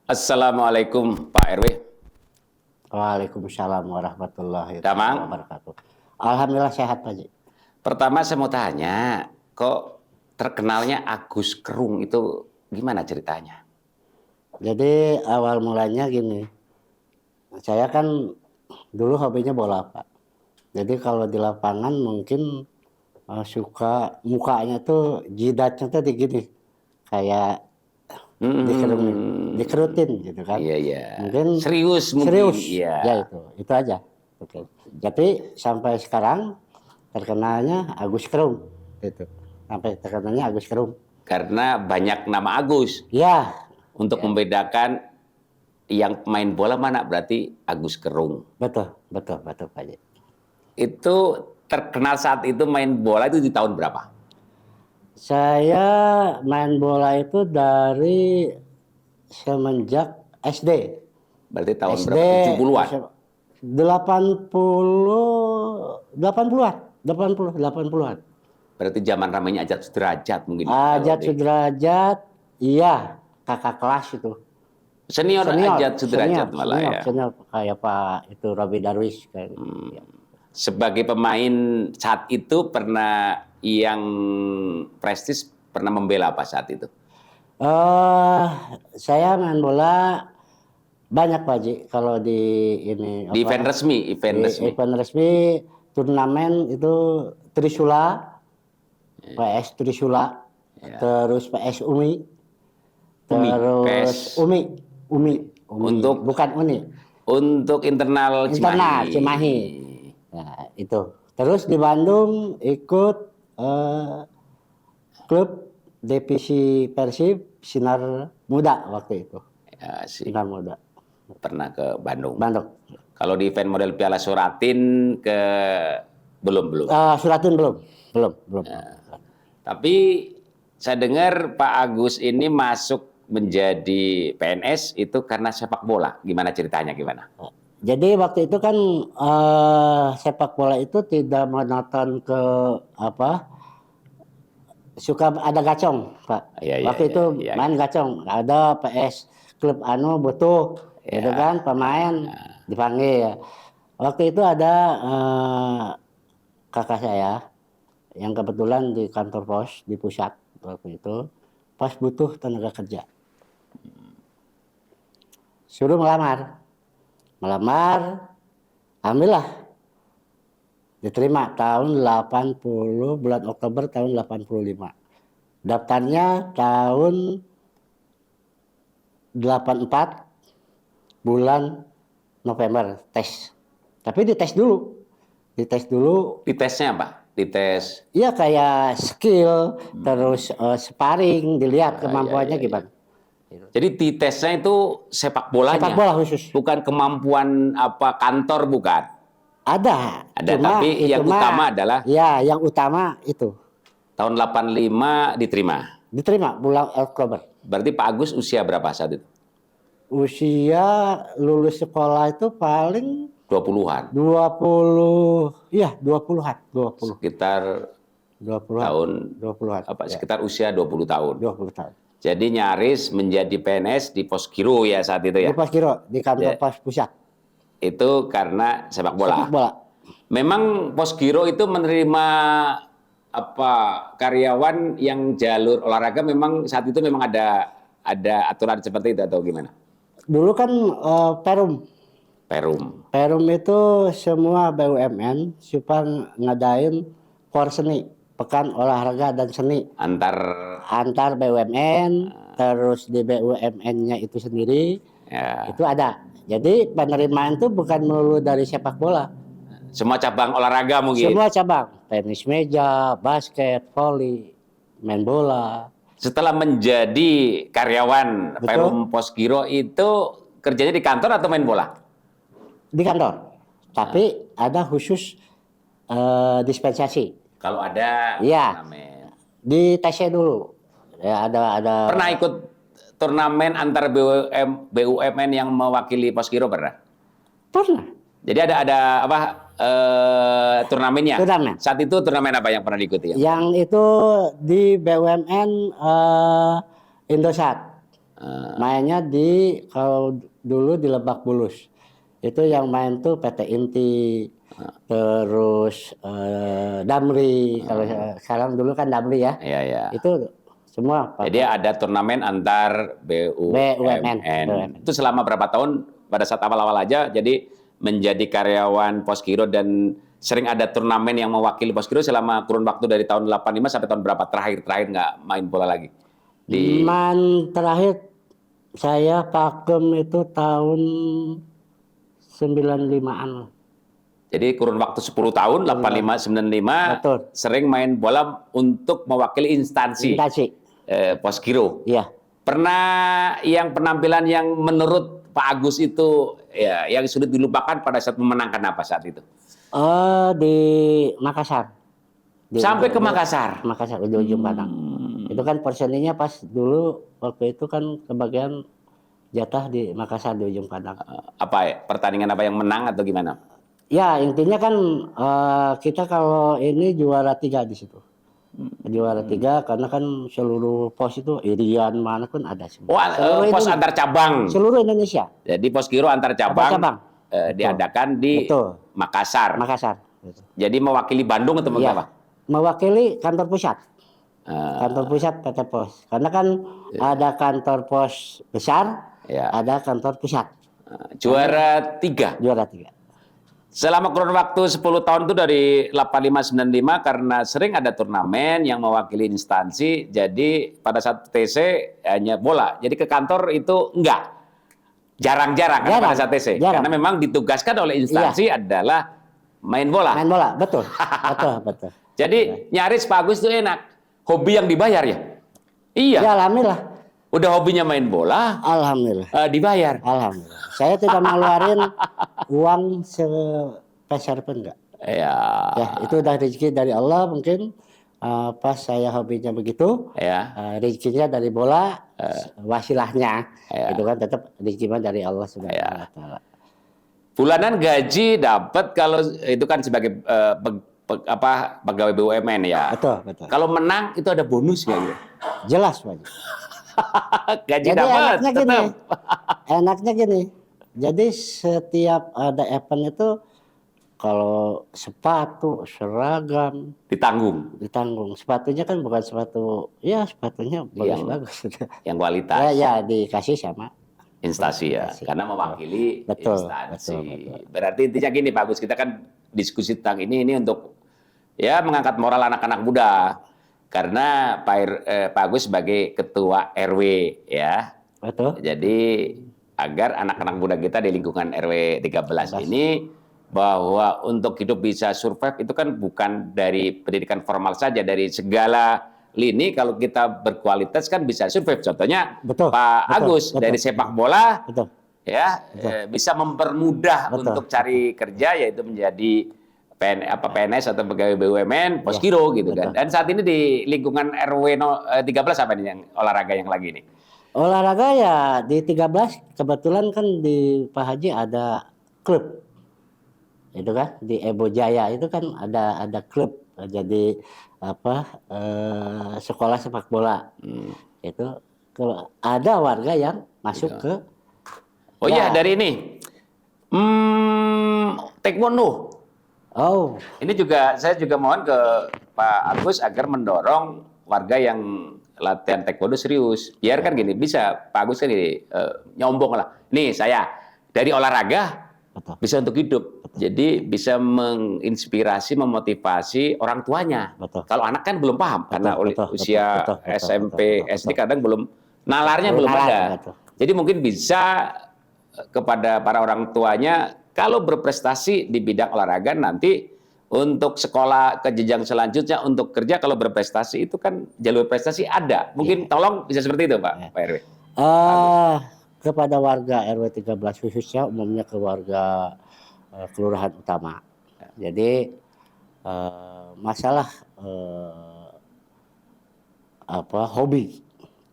Assalamualaikum Pak RW. Waalaikumsalam warahmatullahi Damang. wabarakatuh. Alhamdulillah sehat Pak Ji. Pertama saya mau tanya, kok terkenalnya Agus Kerung itu gimana ceritanya? Jadi awal mulanya gini, saya kan dulu hobinya bola Pak. Jadi kalau di lapangan mungkin suka mukanya tuh jidatnya tuh gini, kayak dikerutin gitu kan. Iya, iya. Mungkin Serius mungkin. serius, Iya. ya itu aja. Oke. Jadi sampai sekarang terkenalnya Agus Kerung, gitu. Sampai terkenalnya Agus Kerung. Karena banyak nama Agus. Ya. Untuk membedakan yang pemain bola mana berarti Agus Kerung. Betul Pak Ji. Itu terkenal saat itu main bola itu di tahun berapa? Saya main bola itu dari semenjak SD. Berarti tahun SD, berapa? 70-an? 80-an. Berarti zaman ramainya Ajat Sudrajat mungkin. Ajat Sudrajat, iya, kakak kelas itu. Senior Ajat Sudrajat malah ya. Senior kayak Pak itu Robi Darwis kayak gitu. Sebagai pemain saat itu pernah yang prestis pernah membela apa saat itu? Saya main bola banyak Pak Ji. Kalau di ini Di event resmi, event resmi turnamen itu Trisula, PS Trisula, terus PS Umi, terus Umi. Untuk bukan Uni. Untuk internal Cimahi. Nah, itu. Terus di Bandung ikut klub divisi Persib Sinar Muda waktu itu. Ya, Sinar Muda. Pernah ke Bandung. Kalau di event model Piala Suratin belum. Suratin belum. Tapi saya dengar Pak Agus ini masuk menjadi PNS itu karena sepak bola. Gimana ceritanya gimana? Jadi waktu itu kan sepak bola itu tidak monoton ke suka ada gacong Pak. Waktu itu main gacong, ada PS klub butuh gitu kan pemain dipanggil. Waktu itu ada kakak saya yang kebetulan di kantor pos di pusat waktu itu pas butuh tenaga kerja. Suruh melamar, alhamdulillah diterima tahun 80 bulan Oktober tahun 85. Daftarnya tahun 84 bulan November tes. Tapi dites dulu. Ditesnya apa? Dites? Iya kayak skill, terus sparring, dilihat kemampuannya gimana. Jadi ditesnya itu sepak bolanya? Sepak bola khusus. Bukan kemampuan kantor, bukan? Ada, tapi yang utama adalah? Ya, yang utama itu. Tahun 85 diterima? Diterima bulan Oktober. Berarti Pak Agus usia berapa saat itu? Usia lulus sekolah itu paling 20-an? 20-an. Sekitar 20-an. Tahun 20-an. Sekitar usia 20 tahun. 20 tahun. Jadi nyaris menjadi PNS di Poskiro ya saat itu ya? Di Poskiro, di kantor pos pusat. Itu karena sepak bola? Sepak bola. Memang Poskiro itu menerima karyawan yang jalur olahraga, memang saat itu memang ada aturan seperti itu atau gimana? Dulu kan Perum itu semua BUMN suka ngadain Porseni, Pekan Olahraga dan Seni antar BUMN, terus di BUMN-nya itu sendiri itu ada. Jadi penerimaan itu bukan melulu dari sepak bola. Semua cabang olahraga mungkin? Semua cabang, tenis meja, basket, voli, main bola. Setelah menjadi karyawan Perum Poskiro itu kerjanya di kantor atau main bola? Di kantor, tapi ada khusus dispensasi. Kalau ada, di tesnya dulu. Ya, ada. Pernah ikut turnamen antar BUMN yang mewakili Poskiro pernah? Pernah. Jadi ada turnamennya? Turnamen. Saat itu turnamen apa yang pernah diikuti? Yang itu di BUMN Indosat. Mainnya kalau dulu di Lebak Bulus. Itu yang main tuh PT Inti, terus Damri. Kalau sekarang dulu kan Damri ya. Iya, iya. Itu semua. Jadi ada turnamen antar BUMN. Itu selama berapa tahun? Pada saat awal-awal aja, jadi menjadi karyawan Poskiro dan sering ada turnamen yang mewakili Poskiro selama kurun waktu dari tahun 85 sampai tahun berapa? Terakhir nggak main bola lagi? Main terakhir saya pakem itu tahun 95-an. Jadi kurun waktu 10 tahun, 85, 95, betul. Sering main bola untuk mewakili instansi. Poskiro. Iya. Pernah yang penampilan yang menurut Pak Agus itu ya yang sulit dilupakan pada saat memenangkan apa saat itu? Di Makassar. Sampai ke Makassar? Makassar, ujung Padang. Itu kan porsinya pas dulu waktu itu kan kebagian jatah di Makassar di ujung Padang. Apa ya? Pertandingan apa yang menang atau gimana? Ya intinya kan kita kalau ini juara 3 di situ. Juara 3 karena kan seluruh pos itu Irian mana pun ada semua. Pos antar cabang. Seluruh Indonesia. Jadi Poskiro antar cabang, diadakan di Makassar. Makassar. Jadi mewakili Bandung atau apa? Mewakili kantor pusat. Kantor pusat PT Pos. Karena kan ada kantor pos besar, ada kantor pusat. Juara 3. Juara 3. Selama kurun waktu 10 tahun itu dari 85-95 karena sering ada turnamen yang mewakili instansi, jadi pada saat TC hanya bola. Jadi ke kantor itu enggak. Jarang-jarang kan pada saat TC. Karena memang ditugaskan oleh instansi adalah main bola. Main bola, betul. Betul. Jadi nyaris Pak Agus itu enak. Hobi yang dibayar ya? Iya. Ya alhamdulillah. Udah hobinya main bola. Alhamdulillah. Dibayar. Alhamdulillah. Saya tidak ngeluarin uang sepeser pun enggak. Ya, itu udah rezeki dari Allah mungkin. Pas saya hobinya begitu, rezekinya dari bola, wasilahnya, itu kan tetap rezekinya dari Allah Subhanahu wa Ta'ala. Bulanan gaji dapat kalau itu kan sebagai pegawai BUMN ya. Betul. Kalau menang itu ada bonus nggak? Jelas Pak. Gaji dapat. Enaknya gini. Jadi setiap ada event itu kalau sepatu, seragam ditanggung. Sepatunya kan bukan sepatu, ya sepatunya bagus-bagus. Yang kualitas. Ya dikasih sama instansi ya, karena mewakili instansi. Betul. Berarti intinya gini Pak Agus, kita kan diskusi tentang ini untuk ya mengangkat moral anak-anak muda. Karena Pak Agus sebagai ketua RW ya. Betul. Jadi agar anak-anak muda kita di lingkungan RW 13 ini bahwa untuk hidup bisa survive itu kan bukan dari pendidikan formal saja, dari segala lini kalau kita berkualitas kan bisa survive. Contohnya Pak Agus dari sepak bola bisa mempermudah untuk cari kerja yaitu menjadi PNS atau pegawai BUMN, Poskiro gitu kan. Dan saat ini di lingkungan RW 13 apa nih yang olahraga yang lagi ini? Olahraga ya di 13 kebetulan kan di Pak Haji ada klub. Itu kan di Ebo Jaya itu kan ada klub. Jadi sekolah sepak bola. Itu ada warga yang masuk ke dari ini. Taekwondo. Ini saya juga mohon ke Pak Agus agar mendorong warga yang latihan taekwondo serius. Biar kan gini, bisa Pak Agus kan gini, nyombong lah. Nih saya dari olahraga bisa untuk hidup. Jadi bisa menginspirasi, memotivasi orang tuanya. Kalau anak kan belum paham karena usia SMP, SD kadang belum nalarnya belum ada. Jadi mungkin bisa kepada para orang tuanya kalau berprestasi di bidang olahraga nanti untuk sekolah ke jenjang selanjutnya untuk kerja kalau berprestasi itu kan jalur prestasi ada. Mungkin tolong bisa seperti itu Pak RW. Kepada warga RW 13 khususnya umumnya ke warga kelurahan utama. Jadi masalah hobi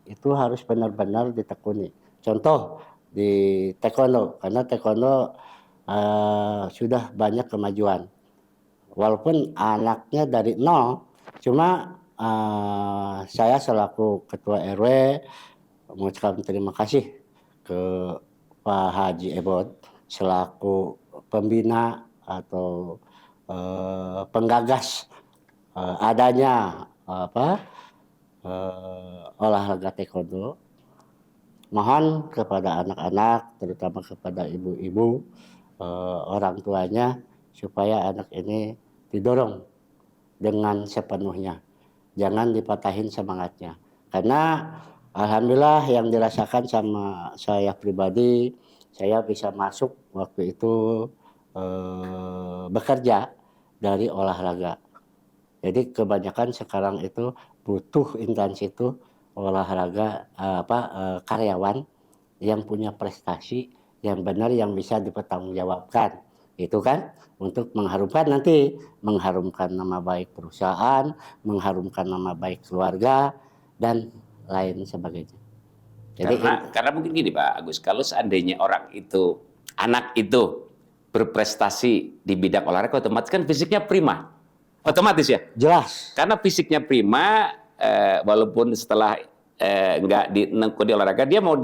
itu harus benar-benar ditekuni. Contoh di taekwondo, karena taekwondo sudah banyak kemajuan. Walaupun anaknya dari nol, cuma saya selaku ketua RW mengucapkan terima kasih ke Pak Haji Ebot selaku pembina atau penggagas adanya olahraga taekwondo. Mohon kepada anak-anak, terutama kepada ibu-ibu, orang tuanya, supaya anak ini didorong dengan sepenuhnya. Jangan dipatahin semangatnya. Karena alhamdulillah yang dirasakan sama saya pribadi, saya bisa masuk waktu itu bekerja dari olahraga. Jadi kebanyakan sekarang itu butuh instansi itu olahraga karyawan yang punya prestasi yang benar yang bisa dipertanggungjawabkan. Itu kan untuk mengharumkan nama baik perusahaan, mengharumkan nama baik keluarga dan lain sebagainya. Jadi karena mungkin gini Pak Agus, kalau seandainya anak itu berprestasi di bidang olahraga, otomatis kan fisiknya prima. Otomatis ya? Jelas. Karena fisiknya prima, walaupun setelah nggak di olahraga, dia mau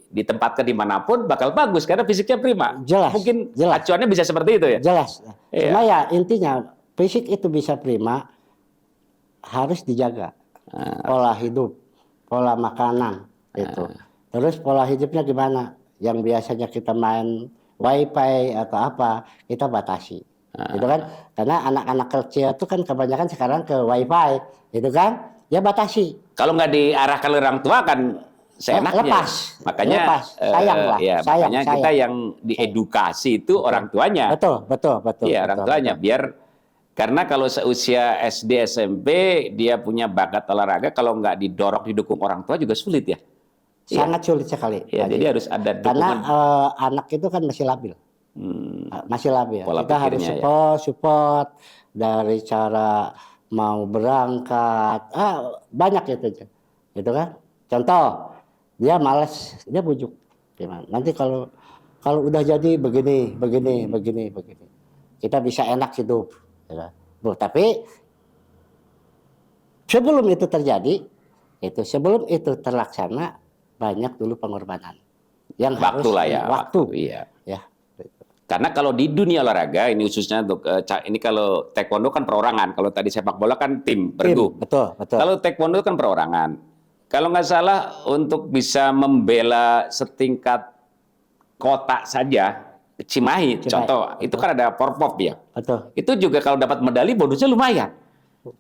ditempatkan dimanapun bakal bagus karena fisiknya prima. Jelas. Mungkin jelas. acuannya bisa seperti itu ya? Jelas. Iya. Cuma ya intinya fisik itu bisa prima, harus dijaga. Pola hidup, pola makanan itu. Terus pola hidupnya gimana? Yang biasanya kita main wifi atau apa, kita batasi. Gitu kan? Karena anak-anak kecil itu kan kebanyakan sekarang ke wifi, gitu kan? Ya batasi. Kalau nggak diarahkan oleh orang tua kan seenaknya. Lepas. Makanya sayang lah. Ya, makanya kita yang diedukasi itu orang tuanya. Betul. Iya, orang tuanya karena kalau seusia SD SMP dia punya bakat olahraga, kalau nggak didukung orang tua juga sulit ya. Sangat sulit sekali. Ya, jadi harus ada dukungan. Karena anak itu kan masih labil. Masih labil. Pola kita harus support dari cara mau berangkat, banyak itu, gitu kan? Contoh, dia malas, dia bujuk, gimana? Nanti kalau udah jadi begini, kita bisa enak hidup, gitu. Tapi sebelum itu terjadi, sebelum itu terlaksana, banyak dulu pengorbanan. Yang waktu lah ya. Waktu. Iya. Ya. Karena kalau di dunia olahraga ini khususnya untuk ini kalau taekwondo kan perorangan, kalau tadi sepak bola kan tim bergu. Betul. Kalau taekwondo kan perorangan. Kalau nggak salah untuk bisa membela setingkat kota saja, Cimahi. Contoh, betul. Itu kan ada Porpov ya. Betul. Itu juga kalau dapat medali bonusnya lumayan.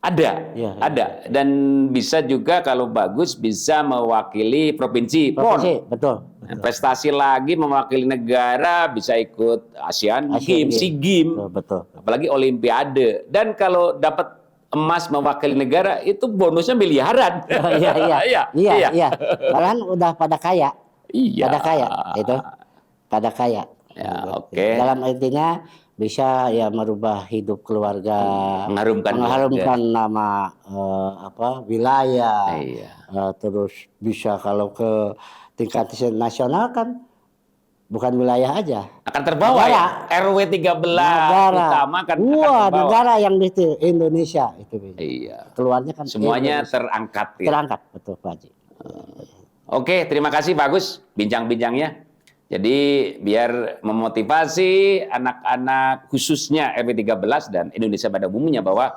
Ada. Dan bisa juga kalau bagus bisa mewakili provinsi. Betul. Prestasi lagi mewakili negara, bisa ikut Asian Games, SEA Games, betul. Apalagi Olimpiade. Dan kalau dapat emas mewakili negara itu bonusnya miliaran. Iya. Malahan udah pada kaya. Iya. Pada kaya. Ya, oke. Dalam intinya bisa ya merubah hidup keluarga, mengharumkan nama wilayah. Iya. Terus bisa kalau ke tingkat nasional kan bukan wilayah aja. Akan terbawa ya. RW 13 utama kan akan terbawa. Negara yang di Indonesia itu. Iya. Keluarnya kan semuanya Indonesia. Terangkat ya. Terangkat, betul Pak Haji. Oke, terima kasih Pak Agus bincang-bincangnya. Jadi biar memotivasi anak-anak khususnya RW 13 dan Indonesia pada umumnya bahwa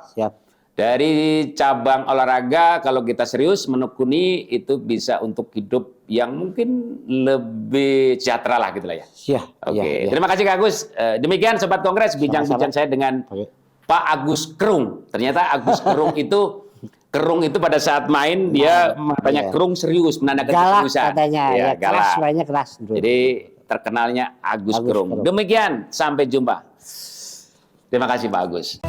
dari cabang olahraga kalau kita serius menekuni itu bisa untuk hidup yang mungkin lebih sejahtera lah gitu lah ya. Oke. Terima kasih Kak Agus. Demikian Sobat Kongres bincang-bincang saya dengan Pak Agus Kerung. Ternyata Agus Kerung itu pada saat main dia matanya kerung serius menandakan keseriusan. Katanya ya, keras, mainnya keras. Jadi terkenalnya Agus Kerung. Demikian, sampai jumpa. Terima kasih Pak Agus.